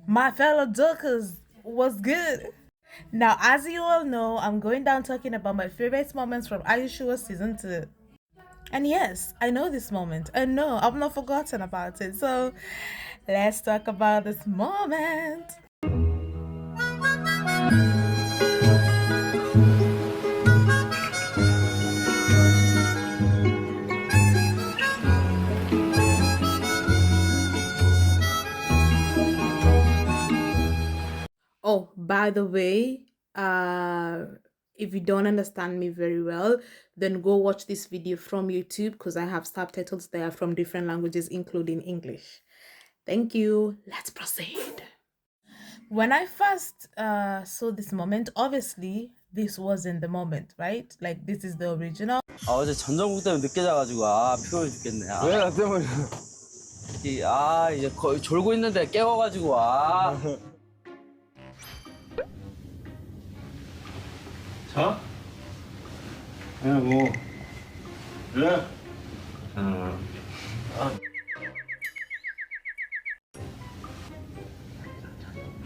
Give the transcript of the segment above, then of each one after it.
My fellow Jokers, was good? Now, as you all know, I'm going down talking about my favorite moments from Are You Sure Season 2. And yes, I know this moment. And no, I've not forgotten about it. So let's talk about this moment. Oh, by the way, if you don't understand me very well, then go watch this video from YouTube because I have subtitles there from different languages, including English. Thank you. Let's proceed. When I first saw this moment, obviously this wasn't the moment, right? Like this is the original. 어제 전정국 때문에 늦게 자가지고 피곤해 죽겠네. 왜 나 때문에? 이제 거의 졸고 있는데 깨워가지고 자? 그냥 뭐 그래?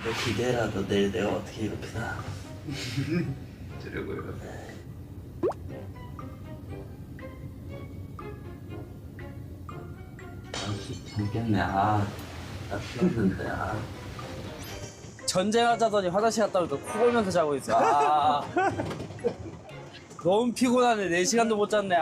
너 기대라도 내일 내가 어떻게 이렇게 사? 저려고요. 잠겠네. 나 피곤한데. 전쟁하자더니 화장실 갔다 오니까 코 골면서 자고 있어. 너무 피곤하네. 4시간도 못 잤네.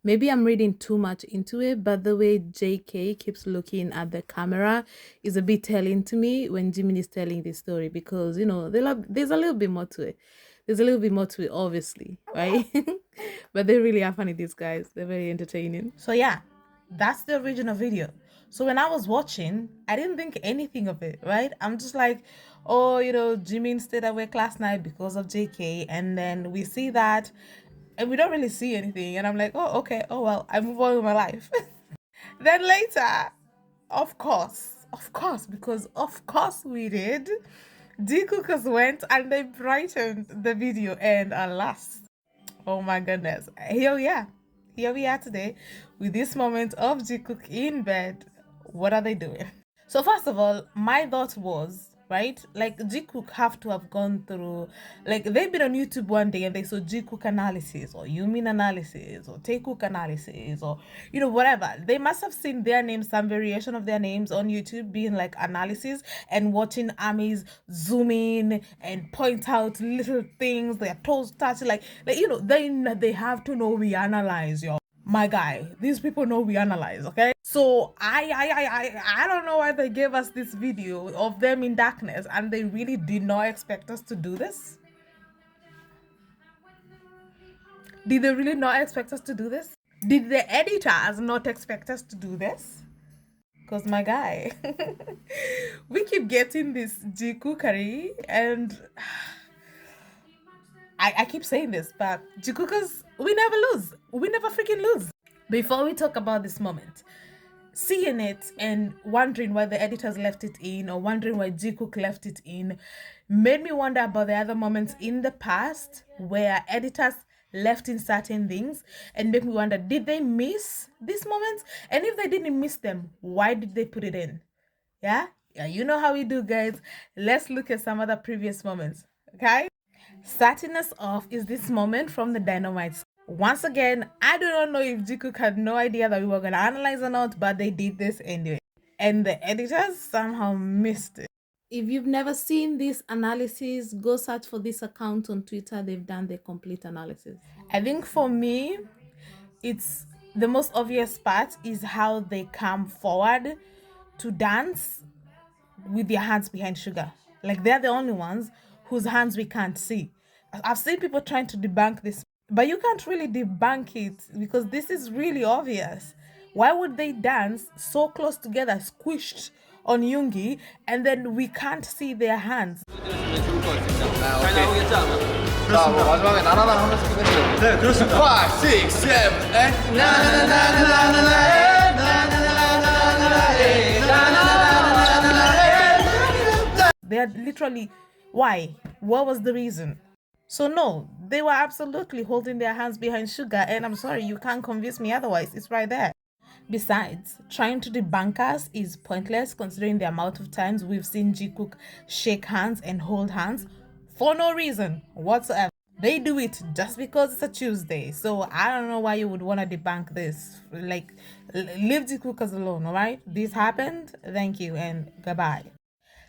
Maybe I'm reading too much into it, but the way JK keeps looking at the camera is a bit telling to me when Jimin is telling this story because, you know, there's a little bit more to it. There's a little bit more to it, obviously, right? But they really are funny, these guys. They're very entertaining. So yeah, that's the original video. So when I was watching, I didn't think anything of it, right? I'm just like, oh, you know, Jimin stayed awake last night because of JK. And then we see that and we don't really see anything. And I'm like, oh, okay. Oh, well, I move on with my life. Then later, of course, because of course we did, Jikook went and they brightened the video. And alas, oh my goodness, here we are today with this moment of Jikook in bed. What are they doing? So first of all, my thought was, right, like Jikook have to have gone through, like they've been on YouTube one day and they saw Jikook analysis or Yumin analysis or Taekook analysis or, you know, whatever. They must have seen their names, some variation of their names on YouTube being like analysis and watching armies zoom in and point out little things, their toes touch, like you know, they have to know we analyze, y'all. My guy, these people know we analyze, okay? So I don't know why they gave us this video of them in darkness and they really did not expect us to do this. Did they really not expect us to do this? Did the editors not expect us to do this? Because my guy, we keep getting this Jikookery and I keep saying this, but Jikookers, we never lose. We never freaking lose. Before we talk about this moment, seeing it and wondering why the editors left it in or wondering why Jikook left it in made me wonder about the other moments in the past where editors left in certain things and make me wonder, did they miss these moments? And if they didn't miss them, why did they put it in? Yeah, you know how we do, guys. Let's look at some other previous moments, okay? Starting us off is this moment from the Dynamite. Once again, I do not know if Jikook had no idea that we were going to analyze or not, but they did this anyway. And the editors somehow missed it. If you've never seen this analysis, go search for this account on Twitter. They've done the complete analysis. I think for me, it's the most obvious part is how they come forward to dance with their hands behind Sugar. Like they're the only ones whose hands we can't see. I've seen people trying to debunk this, but you can't really debunk it because this is really obvious. Why would they dance so close together, squished on Yoongi, and then we can't see their hands? 자, 뭐 마지막에 나나나 하면서 끝내죠. 네, 그렇습니다. 5, 6, 7, 8 They are literally, why? What was the reason? So no, They were absolutely holding their hands behind Sugar, and I'm sorry, you can't convince me otherwise. It's right there. Besides, trying to debunk us is pointless considering the amount of times we've seen Jikook shake hands and hold hands for no reason whatsoever. They do it just because it's a Tuesday. So I don't know why you would want to debunk this. Like, leave Jikook alone, all right? This happened. Thank you and goodbye.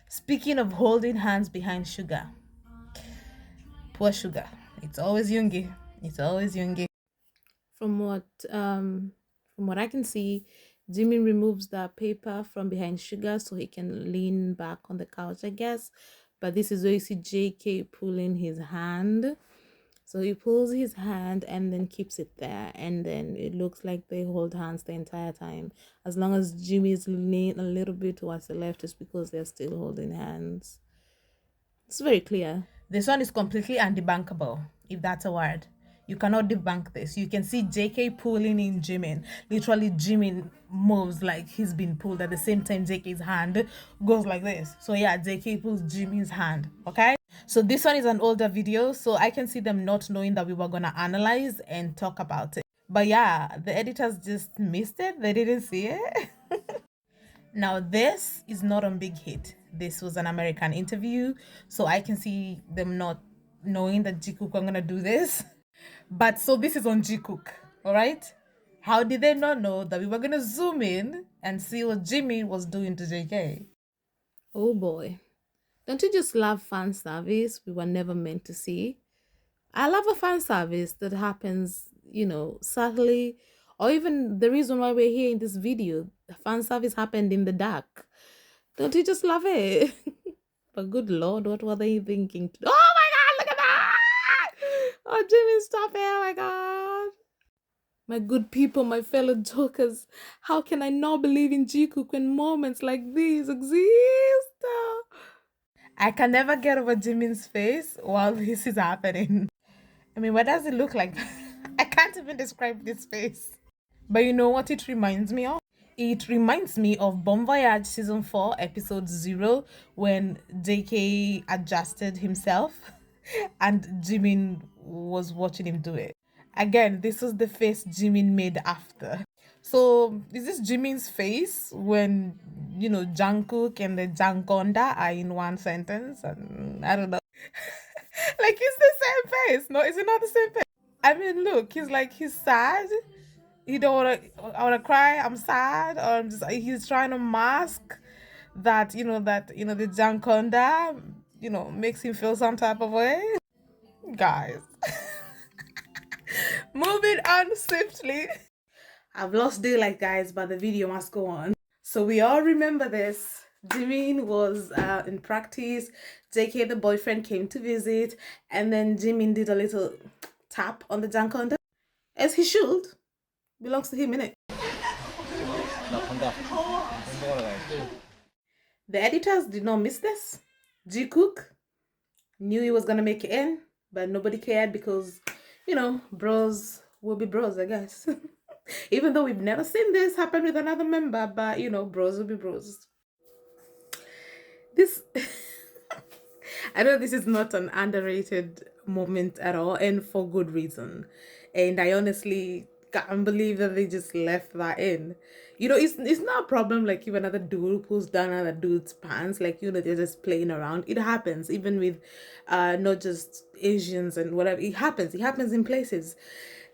Speaking of holding hands behind Sugar, poor Sugar. It's always Yoongi. It's always Yoongi. From what I can see, Jimmy removes the paper from behind Sugar so he can lean back on the couch, I guess. But this is where you see JK pulling his hand. So he pulls his hand and then keeps it there, and then it looks like they hold hands the entire time. As long as Jimmy is leaning a little bit towards the left, it's because they're still holding hands. It's very clear. This one is completely undebunkable, if that's a word. You cannot debunk this. You can see JK pulling in Jimin. Literally, Jimin moves like he's been pulled at the same time JK's hand goes like this. So yeah, JK pulls Jimin's hand, okay? So this one is an older video, so I can see them not knowing that we were gonna analyze and talk about it. But yeah, the editors just missed it. They didn't see it. Now, this is not on Big Hit. This was an American interview, so I can see them not knowing that Jikook are gonna do this. But so this is on Jikook, all right? How did they not know that we were gonna zoom in and see what Jimmy was doing to JK? Oh boy. Don't you just love fan service we were never meant to see? I love a fan service that happens, subtly, or even the reason why we're here in this video. The fan service happened in the dark. Don't you just love it? But good Lord, what were they thinking? Oh my God, look at that! Oh, Jimmy, stop it! Oh my God. My good people, my fellow jokers, how can I not believe in Jikook when moments like these exist? I can never get over Jimin's face while this is happening. I mean, what does it look like? I can't even describe this face. But you know what it reminds me of? It reminds me of Bon Voyage Season 4, Episode 0, when JK adjusted himself and Jimin was watching him do it. Again, this was the face Jimin made after. So, is this Jimin's face when, Jungkook and the Jangkonda are in one sentence? And I don't know. Like, it's the same face. No, is it not the same face? I mean, look, he's sad. He don't I wanna cry, I'm sad, or I'm just he's trying to mask that, the Jankonda, makes him feel some type of way. Guys. Moving on swiftly. I've lost daylight, guys, but the video must go on. So we all remember this. Jimin was in practice. JK, the boyfriend, came to visit, and then Jimin did a little tap on the Jankonda, as he should. Belongs to him, innit? The editors did not miss this. Jikook knew he was gonna make it in, but nobody cared because, bros will be bros, I guess. Even though we've never seen this happen with another member, but bros will be bros. This I know this is not an underrated moment at all, and for good reason. And I honestly can't believe that they just left that in. It's not a problem like if another dude pulls down another dude's pants, like they're just playing around. It happens even with not just Asians and whatever. It happens in places.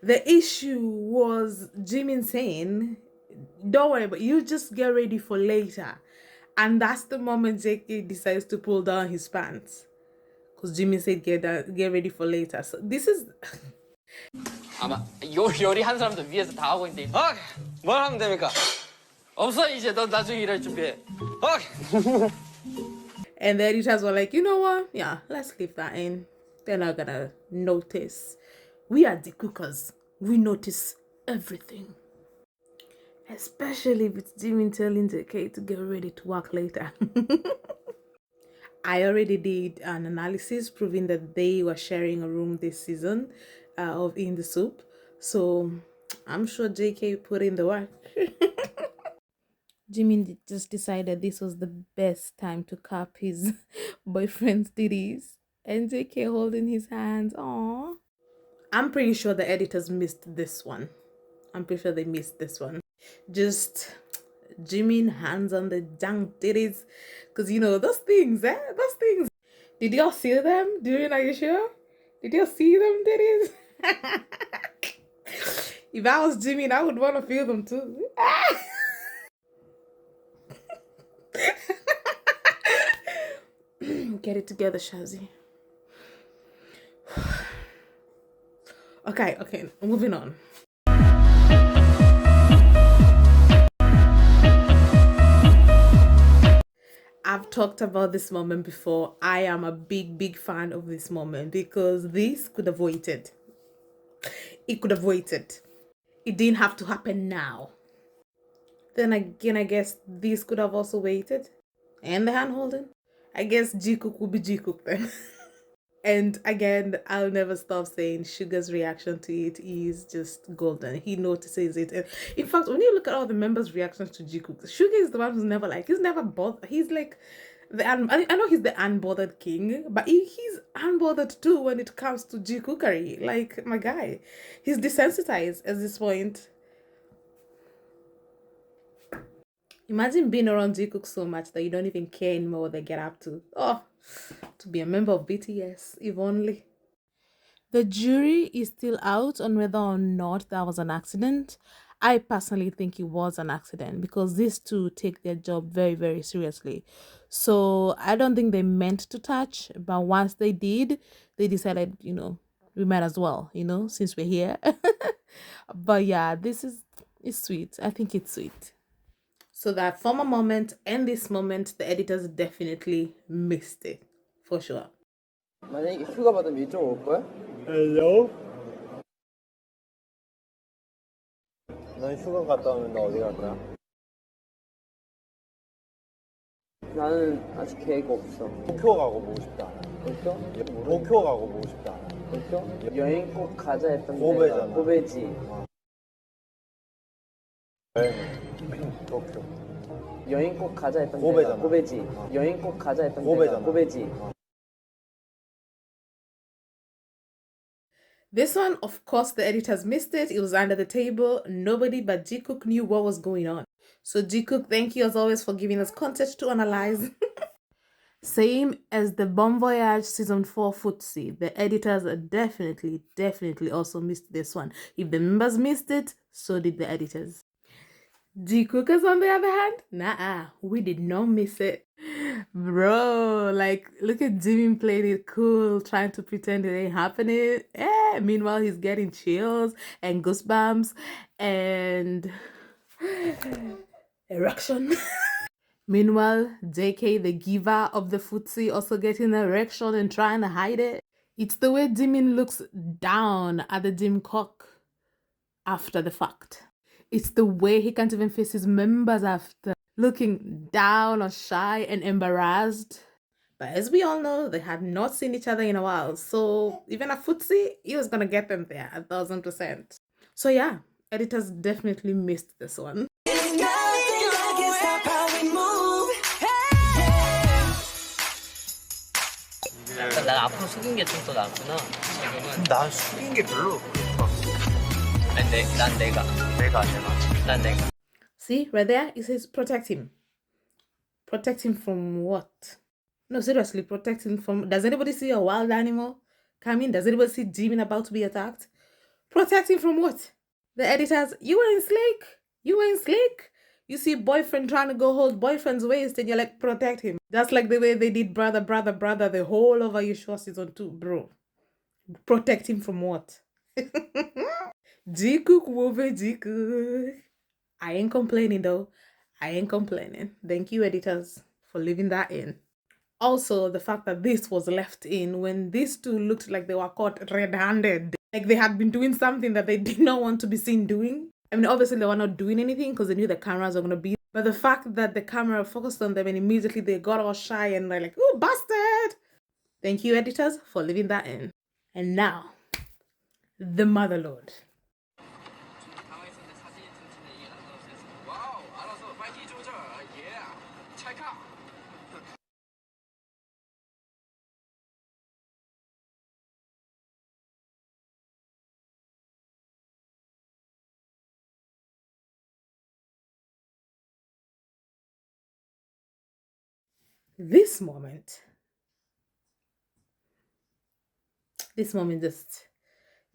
The issue was Jimin saying, don't worry, but you just get ready for later. And that's the moment JK decides to pull down his pants. Because Jimin said get ready for later. So this is 아마 요리한 사람들 위에서 다 하고 있는데. 뭘 하면 됩니까? 없어 이제 넌 나중에 일할 준비해. And the editors were like, you know what? Yeah, let's leave that in. They're not gonna notice. We are the cookers. We notice everything. Especially if it's Jimin telling JK to get ready to work later. I already did an analysis proving that they were sharing a room this season of In the Soup. So I'm sure JK put in the work. Jimin just decided this was the best time to cap his boyfriend's titties. And JK holding his hands. Aww. I'm pretty sure the editors missed this one. I'm pretty sure they missed this one. Just Jimin hands on the junk titties. Because, you know, those things, Those things. Did y'all see them? Are you sure? Did y'all see them titties? If I was Jimin, I would want to feel them too. Get it together, Shazzy. Okay, moving on. I've talked about this moment before. I am a big fan of this moment because this could have waited. It could have waited. It didn't have to happen now. Then again, I guess this could have also waited. And the hand holding. I guess Jikook will be Jikook then. And again, I'll never stop saying Sugar's reaction to it is just golden. He notices it. And in fact, when you look at all the members' reactions to Jikook, Sugar is the one who's never he's never bothered. He's like, I know he's the unbothered king, but he's unbothered too when it comes to Jikookery. Like, my guy, he's desensitized at this point. Imagine being around Jikook so much that you don't even care anymore what they get up to. Oh, to be a member of BTS, if only. The jury is still out on whether or not that was an accident. I personally think it was an accident because these two take their job very seriously. So I don't think they meant to touch, but once they did, they decided, you know, we might as well, you know, since we're here. But yeah, it's sweet. I think it's sweet. So that former moment and this moment, the editors definitely missed it. For sure. 만약에 휴가 받으면 이쪽으로 올 거야? Hello? 넌 휴가 갔다 오면 너 어디 갈 거야? 나는 아직 계획 없어. 도쿄 가고 보고 싶다. 도쿄 가고 보고 싶다. 도쿄? 여행 꼭 가자 했던 고베잖아. 데가 고베지. 도쿄. 여행 꼭 가자 했던 고베잖아. 데가 고베지. 여행 꼭 가자 했던 데가 고베잖아. 고베지. This one, of course, the editors missed it. It was under the table. Nobody but Jikook knew what was going on. So Jikook, thank you as always for giving us content to analyze. Same as the Bon Voyage Season 4 footsie. The editors definitely also missed this one. If the members missed it, so did the editors. Jikookers, on the other hand, nah, we did not miss it. Bro, like, look at Jimmy playing it cool, trying to pretend it ain't happening. Meanwhile, he's getting chills and goosebumps and erection. Meanwhile, JK, the giver of the footsie, also getting an erection and trying to hide it. It's the way Jimin looks down at the Jimcock after the fact. It's the way he can't even face his members after, looking down or shy and embarrassed. But as we all know, they had not seen each other in a while. So even a footsie, he was going to get them there 1000%. So yeah, editors definitely missed this one. 난 앞으로 숙인 게 좀 더 낫구나. 난 숙인 게 별로 그렇다. 난 내가. See, right there, it says protect him. Protect him from what? No, seriously, protect him from... Does anybody see a wild animal coming? Does anybody see Jimin about to be attacked? Protect him from what? The editors, you ain't slick. You ain't slick. You see boyfriend trying to go hold boyfriend's waist and you're like, protect him. Just like the way they did brother, the whole over Yeshua season 2, bro. Protect him from what? Jikook woven Jikook. I ain't complaining though. I ain't complaining. Thank you, editors, for leaving that in. Also, the fact that this was left in when these two looked like they were caught red-handed. Like they had been doing something that they did not want to be seen doing. I mean, obviously they were not doing anything because they knew the cameras were going to be. But the fact that the camera focused on them and immediately they got all shy and they're like, oh, bastard. Thank you, editors, for leaving that in. And now, the Motherlode. This moment just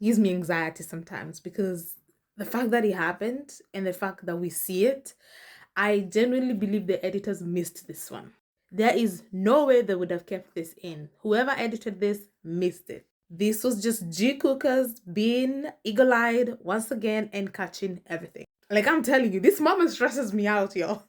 gives me anxiety sometimes, because the fact that it happened and the fact that we see it, I genuinely believe the editors missed this one. There is no way they would have kept this in. Whoever edited this missed it. This was just Jikookers being eagle-eyed once again and catching everything. Like, I'm telling you, this moment stresses me out, y'all.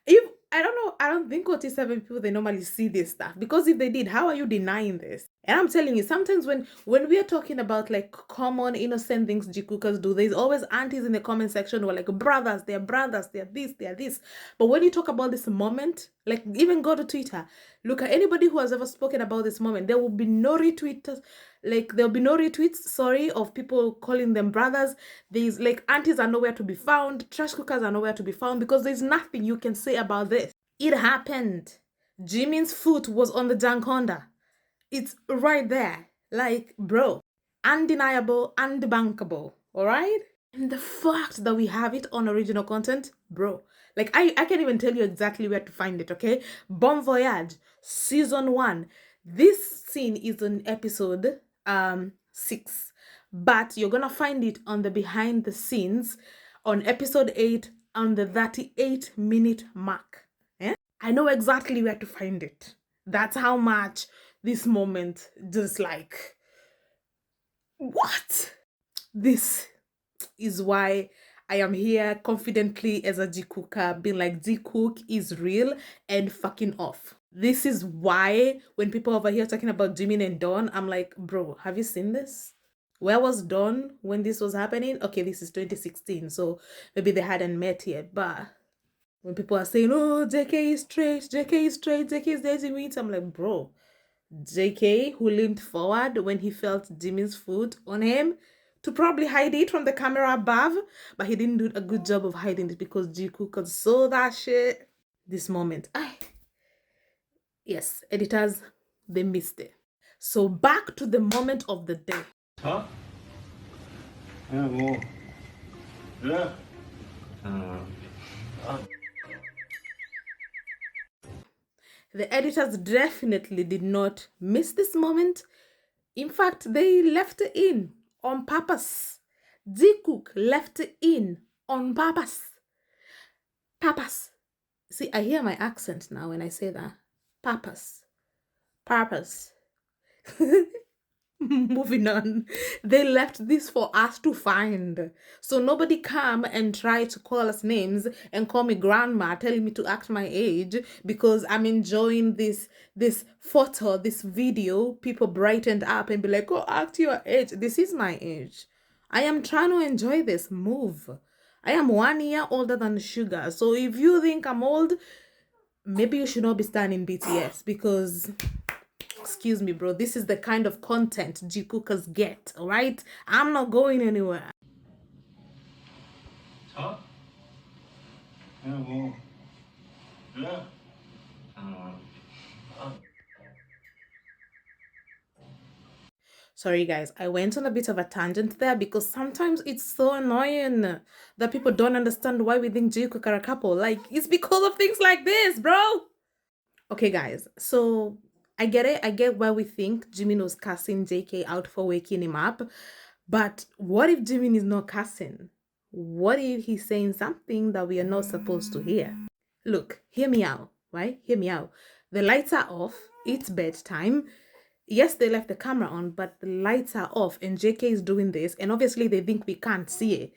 If I don't know, I don't think 47 people they normally see this stuff, because if they did, how are you denying this? And I'm telling you, sometimes when we are talking about like common innocent things Jikookers do, there's always aunties in the comment section who are like, brothers, they're this, they're this. But when you talk about this moment, like, even go to Twitter, look at anybody who has ever spoken about this moment, there will be no retweets, like there'll be no retweets, sorry, of people calling them brothers. There's like, aunties are nowhere to be found, trash cookers are nowhere to be found, because there's nothing you can say about this. It happened. Jimin's foot was on the Jankonda. It's right there. Like, bro, undeniable, undebunkable, all right? And the fact that we have it on original content, bro, like, I can't even tell you exactly where to find it, okay? Bon Voyage, season 1. This scene is on episode 6, but you're gonna find it on the behind the scenes on episode 8 on the 38-minute mark. I know exactly where to find it. That's how much this moment just like, what? This is why I am here confidently as a Jikooker, being like, Jikook is real and fucking off. This is why when people over here talking about Jimin and Dawn, I'm like, bro, have you seen this? Where was Dawn when this was happening? Okay, this is 2016, so maybe they hadn't met yet, but when people are saying, oh, JK is straight, JK is straight, JK is dating me, I'm like, bro, JK, who leaned forward when he felt Jimin's foot on him to probably hide it from the camera above, but he didn't do a good job of hiding it because Jikook saw that shit. This moment, yes, editors, they missed it. So back to the moment of the day. Huh? Yeah, 뭐. Yeah. The editors definitely did not miss this moment. In fact, they left it in on purpose. Jikook left it in on purpose. Purpose. See, I hear my accent now when I say that. Purpose. Purpose. Moving on. They left this for us to find. So nobody come and try to call us names and call me grandma, telling me to act my age because I'm enjoying this photo, this video. People brightened up and be like, oh, act your age. This is my age. I am trying to enjoy this. Move. I am 1 year older than Sugar. So if you think I'm old, maybe you should not be standing BTS, because excuse me, bro, this is the kind of content Jikookers get, all right? I'm not going anywhere. Huh? Yeah, 뭐. Yeah. Sorry, guys, I went on a bit of a tangent there because sometimes it's so annoying that people don't understand why we think Jikook are a couple. Like, it's because of things like this, bro. Okay, guys, so I get it. I get why we think Jimin was cussing JK out for waking him up. But what if Jimin is not cussing? What if he's saying something that we are not supposed to hear? Look, hear me out, right? Hear me out. The lights are off. It's bedtime. Yes, they left the camera on, but the lights are off and JK is doing this. And obviously they think we can't see it.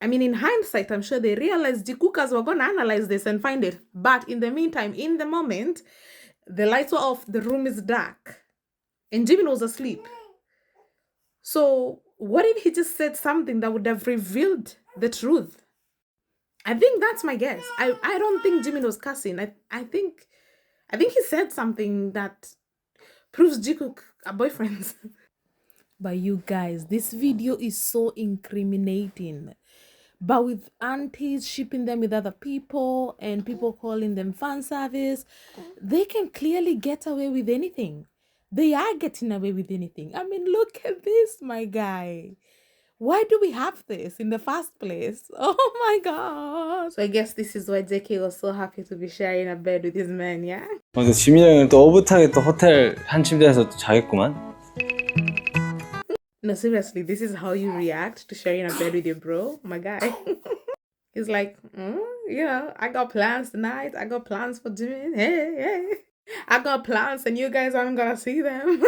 I mean, in hindsight, I'm sure they realized Jikookers were going to analyze this and find it. But in the meantime, in the moment, the lights were off, the room is dark, and Jimin was asleep. So what if he just said something that would have revealed the truth? I think that's my guess. I don't think Jimin was cussing. I think he said something that proves Jikook are boyfriends. But you guys, this video is so incriminating. But with aunties shipping them with other people and people calling them fan service, they can clearly get away with anything. They are getting away with anything. I mean, look at this, my guy. Why do we have this in the first place? Oh my god. So I guess this is why JK was so happy to be sharing a bed with his man, yeah? 근데 지민이 형은 또 오붓하게 또 호텔 한 침대에서 또 자겠구만. No, seriously, this is how you react to sharing a bed with your bro, my guy. He's like, you know, I got plans tonight. I got plans for Jimmy. Hey. I got plans and you guys aren't gonna see them.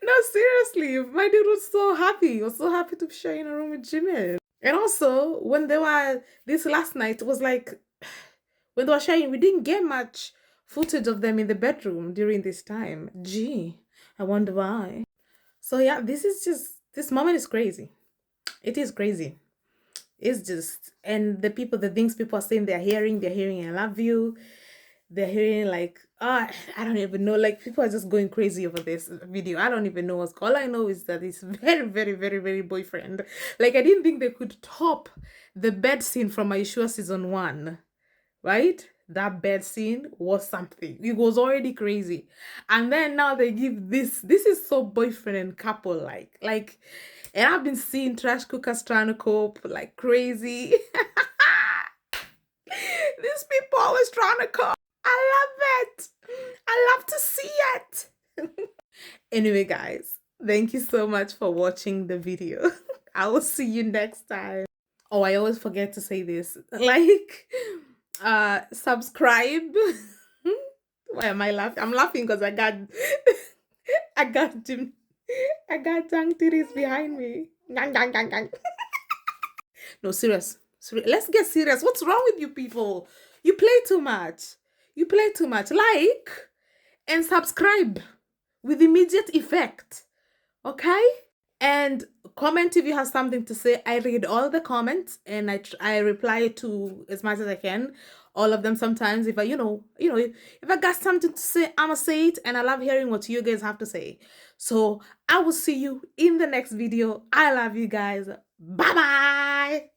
No, seriously, my dude was so happy. He was so happy to be sharing a room with Jimmy. And also, when they were, this last night, it was like, when they were sharing, we didn't get much footage of them in the bedroom during this time. Gee, I wonder why. So yeah, this moment is crazy. It is crazy. It's just, and the things people are saying, they're hearing, I love you. They're hearing like, I don't even know, like people are just going crazy over this video. I don't even know what's, all I know is that it's very, very, very, very boyfriend. Like I didn't think they could top the bed scene from Aishua season 1, right? That bed scene was something. It was already crazy. And then now they give this is so boyfriend and couple like, and I've been seeing trash cookers trying to cope like crazy. These people always trying to cope. I love it. I love to see it. Anyway, guys, thank you so much for watching the video. I will see you next time. Oh, I always forget to say this. Like, subscribe. Why am I laughing? I'm laughing because I got Jim. I got Jang titties behind me. Gang. No, serious. Let's get serious. What's wrong with you people? You play too much. Like and subscribe with immediate effect. Okay? And comment if you have something to say. I read all the comments and I reply to as much as I can. All of them. Sometimes if I, if I got something to say, I'ma say it, and I love hearing what you guys have to say. So I will see you in the next video. I love you guys. Bye-bye.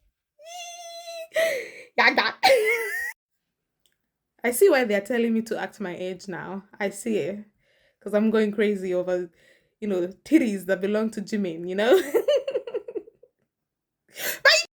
I see why they're telling me to act my age now. I see it. Because I'm going crazy over, titties that belong to Jimin,